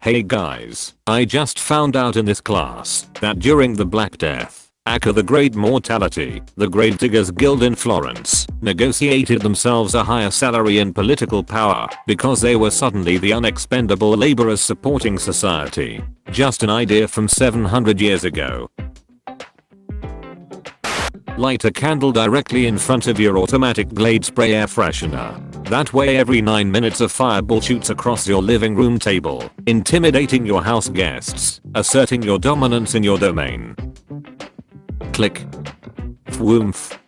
Hey guys, I just found out in this class that during the Black Death, aka the Great Mortality, the Grave Diggers Guild in Florence negotiated themselves a higher salary and political power because they were suddenly the unexpendable laborers supporting society. Just an idea from 700 years ago. Light a candle directly in front of your automatic Glade spray air freshener. That way every 9 minutes a fireball shoots across your living room table, intimidating your house guests, asserting your dominance in your domain. Click. Fwoomph.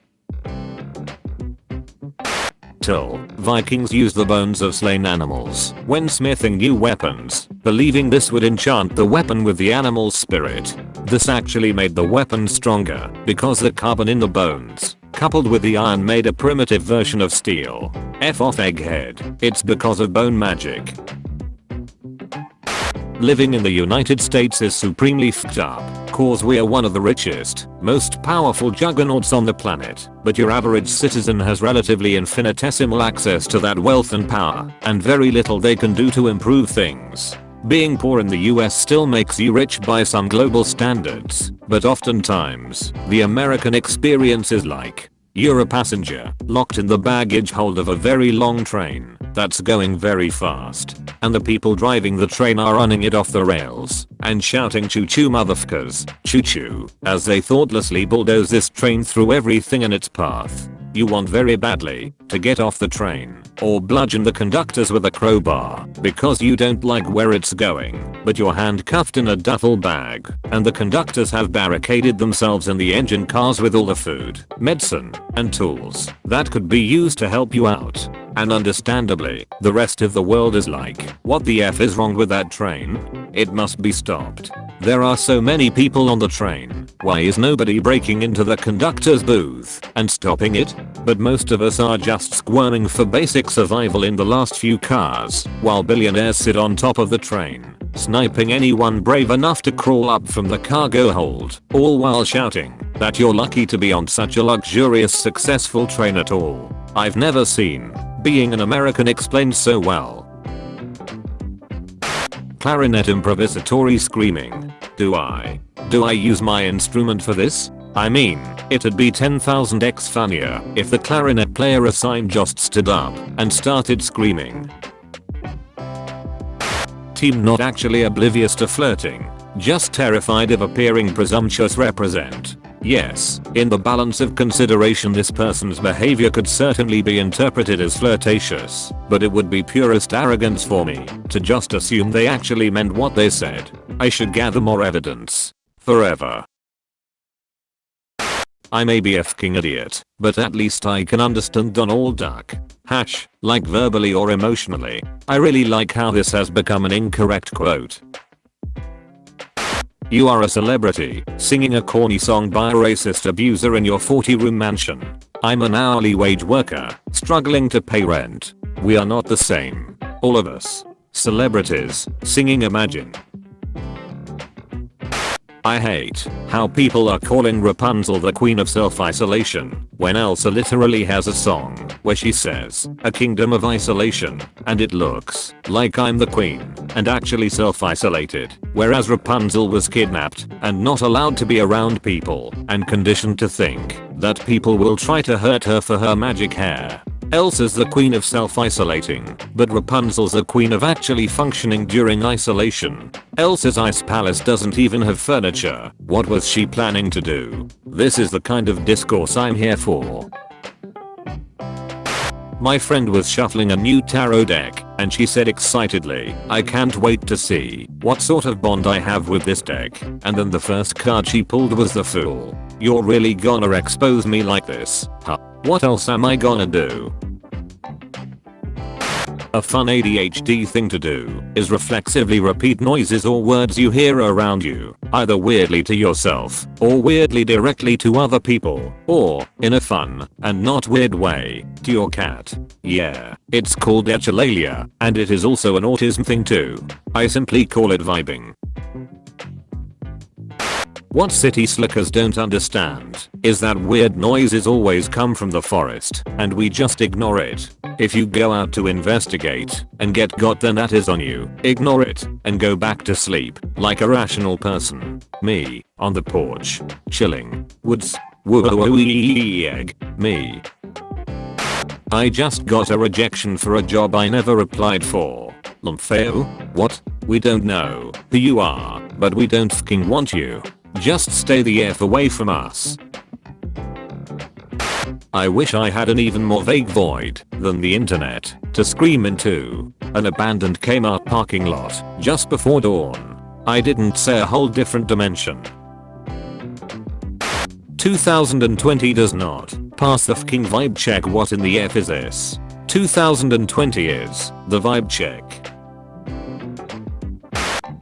Vikings used the bones of slain animals when smithing new weapons, believing this would enchant the weapon with the animal's spirit. This actually made the weapon stronger because the carbon in the bones, coupled with the iron, made a primitive version of steel. F off egghead, it's because of bone magic. Living in the United States is supremely fucked up, cause we are one of the richest, most powerful juggernauts on the planet, but your average citizen has relatively infinitesimal access to that wealth and power, and very little they can do to improve things. Being poor in the US still makes you rich by some global standards, but oftentimes, the American experience is like, you're a passenger, locked in the baggage hold of a very long train that's going very fast, and the people driving the train are running it off the rails and shouting choo choo motherfuckers, choo choo, as they thoughtlessly bulldoze this train through everything in its path. You want very badly to get off the train or bludgeon the conductors with a crowbar because you don't like where it's going, but you're handcuffed in a duffel bag and the conductors have barricaded themselves in the engine cars with all the food, medicine, and tools that could be used to help you out. And understandably, the rest of the world is like, what the F is wrong with that train? It must be stopped. There are so many people on the train. Why is nobody breaking into the conductor's booth and stopping it? But most of us are just squirming for basic survival in the last few cars, while billionaires sit on top of the train, sniping anyone brave enough to crawl up from the cargo hold, all while shouting that you're lucky to be on such a luxurious, successful train at all. I've never seen being an American explained so well. Clarinet improvisatory screaming. Do I use my instrument for this? I mean, it'd be 10,000x funnier if the clarinet player assigned just stood up and started screaming. Team not actually oblivious to flirting, just terrified of appearing presumptuous. Represent. Yes, in the balance of consideration this person's behavior could certainly be interpreted as flirtatious, but it would be purest arrogance for me to just assume they actually meant what they said. I should gather more evidence. Forever. I may be a fucking idiot, but at least I can understand Donald Duck. Like verbally or emotionally. I really like how this has become an incorrect quote. You are a celebrity, singing a corny song by a racist abuser in your 40-room mansion. I'm an hourly wage worker, struggling to pay rent. We are not the same. All of us. Celebrities, singing Imagine. I hate how people are calling Rapunzel the queen of self-isolation, when Elsa literally has a song where she says, a kingdom of isolation, and it looks like I'm the queen, and actually self-isolated, whereas Rapunzel was kidnapped and not allowed to be around people, and conditioned to think that people will try to hurt her for her magic hair. Elsa's the queen of self-isolating, but Rapunzel's the queen of actually functioning during isolation. Elsa's ice palace doesn't even have furniture. What was she planning to do? This is the kind of discourse I'm here for. My friend was shuffling a new tarot deck, and she said excitedly, I can't wait to see what sort of bond I have with this deck. And then the first card she pulled was the Fool. You're really gonna expose me like this? Huh? What else am I gonna do? A fun ADHD thing to do is reflexively repeat noises or words you hear around you, either weirdly to yourself or weirdly directly to other people, or, in a fun and not weird way, to your cat. Yeah, it's called echolalia, and it is also an autism thing too. I simply call it vibing. What city slickers don't understand is that weird noises always come from the forest and we just ignore it. If you go out to investigate and get got, then that is on you. Ignore it and go back to sleep like a rational person. Me, on the porch, chilling, woods, me. I just got a rejection for a job I never applied for. Lumpheo? What? We don't know who you are, but we don't fucking want you. Just stay the F away from us. I wish I had an even more vague void than the internet to scream into. An abandoned Kmart parking lot just before dawn. I didn't say a whole different dimension. 2020 does not pass the fucking vibe check. What in the F is this? 2020 is the vibe check.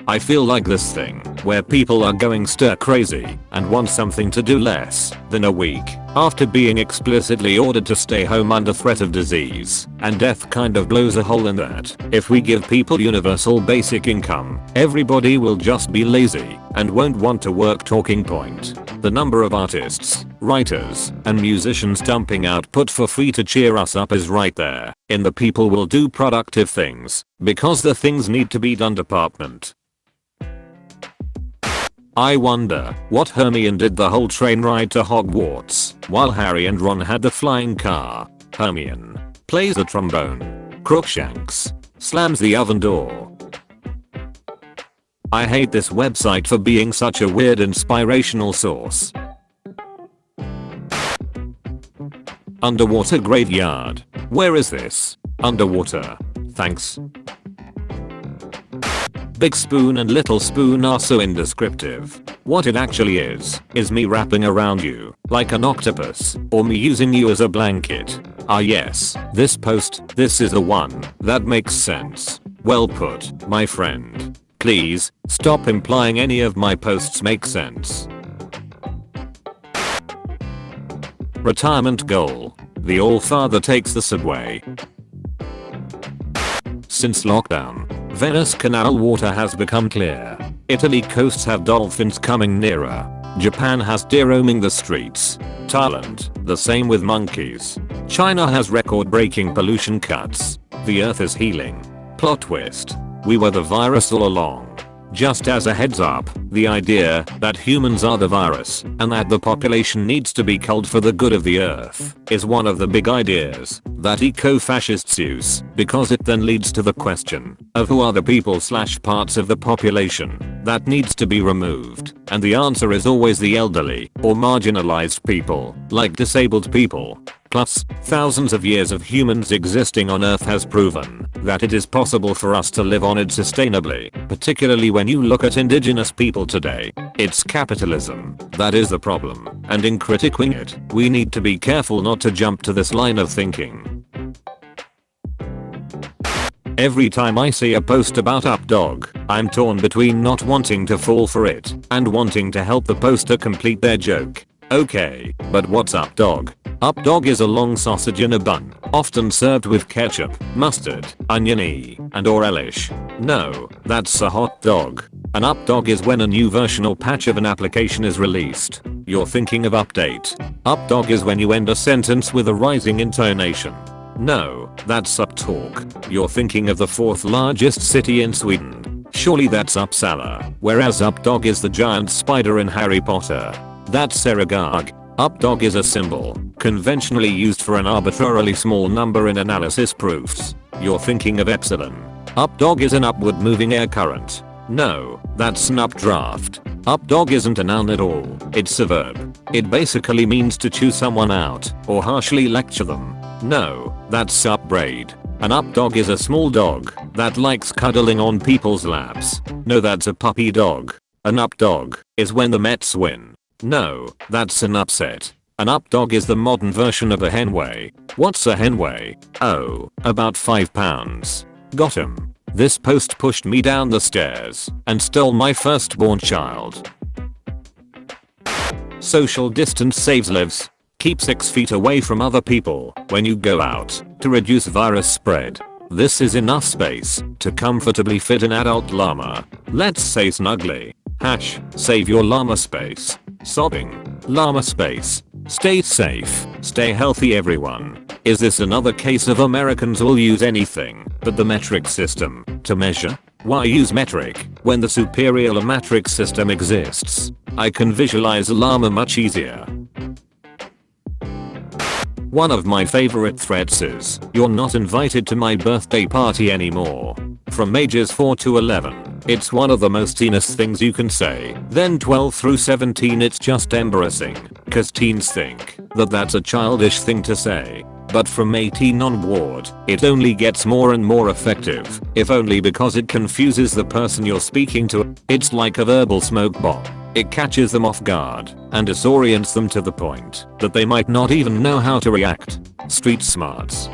I feel like this thing where people are going stir crazy and want something to do less than a week after being explicitly ordered to stay home under threat of disease and death kind of blows a hole in that. If we give people universal basic income, everybody will just be lazy and won't want to work. Talking point. The number of artists, writers, and musicians dumping output for free to cheer us up is right there in the people will do productive things because the things need to be done department. I wonder what Hermione did the whole train ride to Hogwarts while Harry and Ron had the flying car. Hermione plays the trombone. Crookshanks slams the oven door. I hate this website for being such a weird inspirational source. Underwater graveyard. Where is this? Underwater. Thanks. Big Spoon and Little Spoon are so indescriptive. What it actually is me wrapping around you like an octopus or me using you as a blanket. Ah yes, this post, this is the one that makes sense. Well put, my friend. Please, stop implying any of my posts make sense. Retirement goal. The All-Father takes the subway. Since lockdown, Venice canal water has become clear. Italy coasts have dolphins coming nearer. Japan has deer roaming the streets. Thailand, the same with monkeys. China has record-breaking pollution cuts. The earth is healing. Plot twist. We were the virus all along. Just as a heads up, the idea that humans are the virus and that the population needs to be culled for the good of the earth is one of the big ideas that eco-fascists use because it then leads to the question of who are the people/parts of the population that needs to be removed, and the answer is always the elderly or marginalized people like disabled people. Plus, thousands of years of humans existing on Earth has proven that it is possible for us to live on it sustainably, particularly when you look at indigenous people today. It's capitalism that is the problem, and in critiquing it, we need to be careful not to jump to this line of thinking. Every time I see a post about Updog, I'm torn between not wanting to fall for it and wanting to help the poster complete their joke. Okay, but what's Updog? Updog is a long sausage in a bun, often served with ketchup, mustard, oniony, and or relish. No, that's a hot dog. An updog is when a new version or patch of an application is released. You're thinking of update. Updog is when you end a sentence with a rising intonation. No, that's uptalk. You're thinking of the fourth largest city in Sweden. Surely that's Uppsala, whereas Updog is the giant spider in Harry Potter. That's Seragag. Updog is a symbol, conventionally used for an arbitrarily small number in analysis proofs. You're thinking of epsilon. Updog is an upward moving air current. No, that's an updraft. Updog isn't a noun at all, it's a verb. It basically means to chew someone out, or harshly lecture them. No, that's upbraid. An updog is a small dog that likes cuddling on people's laps. No, that's a puppy dog. An updog is when the Mets win. No, that's an upset. An updog is the modern version of a henway. What's a henway? Oh, about 5 pounds. Got him. This post pushed me down the stairs and stole my firstborn child. Social distance saves lives. Keep 6 feet away from other people when you go out to reduce virus spread. This is enough space to comfortably fit an adult llama. Let's say snugly. Save your llama space. Sobbing. Llama space. Stay safe. Stay healthy everyone. Is this another case of Americans will use anything but the metric system to measure? Why use metric when the superior matric system exists? I can visualize a llama much easier. One of my favorite threads is, "You're not invited to my birthday party anymore." From ages 4 to 11, it's one of the most teenest things you can say. Then 12 through 17 it's just embarrassing, cause teens think that that's a childish thing to say. But from 18 onward, it only gets more and more effective, if only because it confuses the person you're speaking to. It's like a verbal smoke bomb. It catches them off guard and disorients them to the point that they might not even know how to react. Street smarts.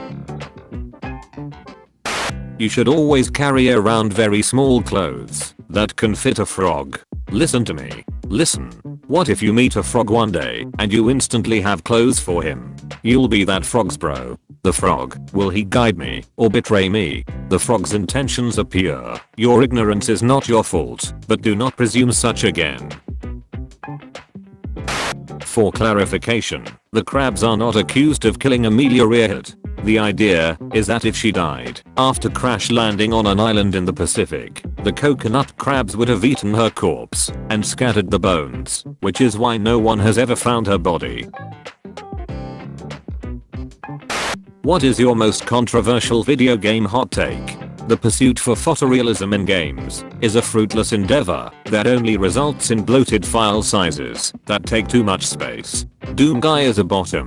You should always carry around very small clothes that can fit a frog. Listen to me. Listen. What if you meet a frog one day and you instantly have clothes for him? You'll be that frog's bro. The frog, will he guide me or betray me? The frog's intentions are pure. Your ignorance is not your fault, but do not presume such again. For clarification, the crabs are not accused of killing Amelia Earhart. The idea is that if she died after crash landing on an island in the Pacific, the coconut crabs would have eaten her corpse and scattered the bones, which is why no one has ever found her body. What is your most controversial video game hot take? The pursuit for photorealism in games is a fruitless endeavor that only results in bloated file sizes that take too much space. Doom Guy is a bottom.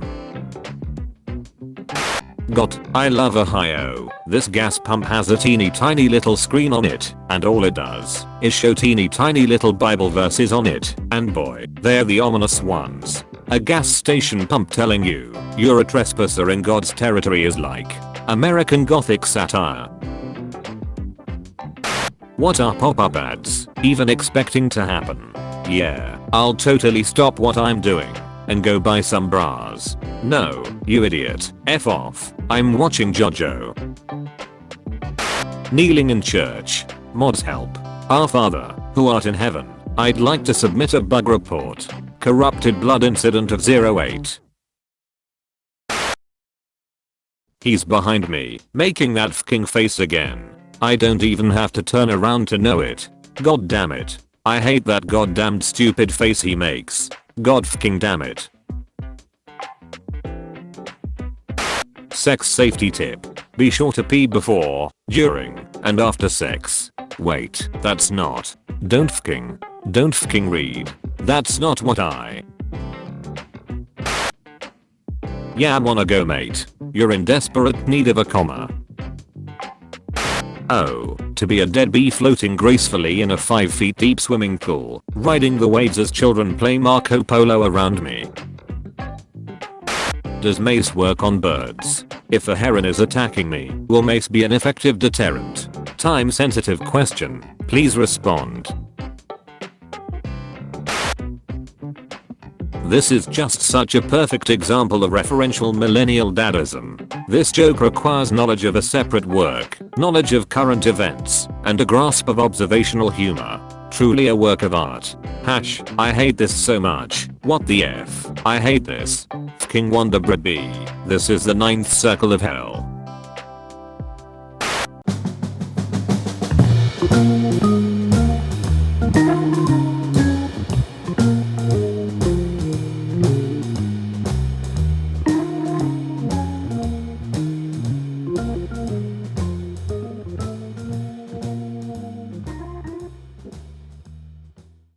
I love Ohio. This gas pump has a teeny tiny little screen on it, and all it does is show teeny tiny little Bible verses on it, and boy, they're the ominous ones. A gas station pump telling you you're a trespasser in God's territory is like American Gothic satire. What are pop-up ads even expecting to happen? Yeah, I'll totally stop what I'm doing and go buy some bras. No, you idiot. F off. I'm watching JoJo. Kneeling in church. Mods help. Our Father, who art in heaven, I'd like to submit a bug report. Corrupted blood incident of 08. He's behind me, making that fking face again. I don't even have to turn around to know it. God damn it. I hate that goddamned stupid face he makes. God fking damn it. Sex safety tip. Be sure to pee before, during, and after sex. Wait, that's not. Don't fking read. That's not what I. Yeah, wanna go mate. You're in desperate need of a comma. Oh, to be a dead bee floating gracefully in a 5 feet deep swimming pool, riding the waves as children play Marco Polo around me. Does mace work on birds? If a heron is attacking me, will mace be an effective deterrent? Time sensitive question. Please respond. This is just such a perfect example of referential millennial dadism. This joke requires knowledge of a separate work, knowledge of current events, and a grasp of observational humor. Truly a work of art. I hate this so much. What the F? I hate this. Fking Wonder Bread B. This is the 9th circle of hell.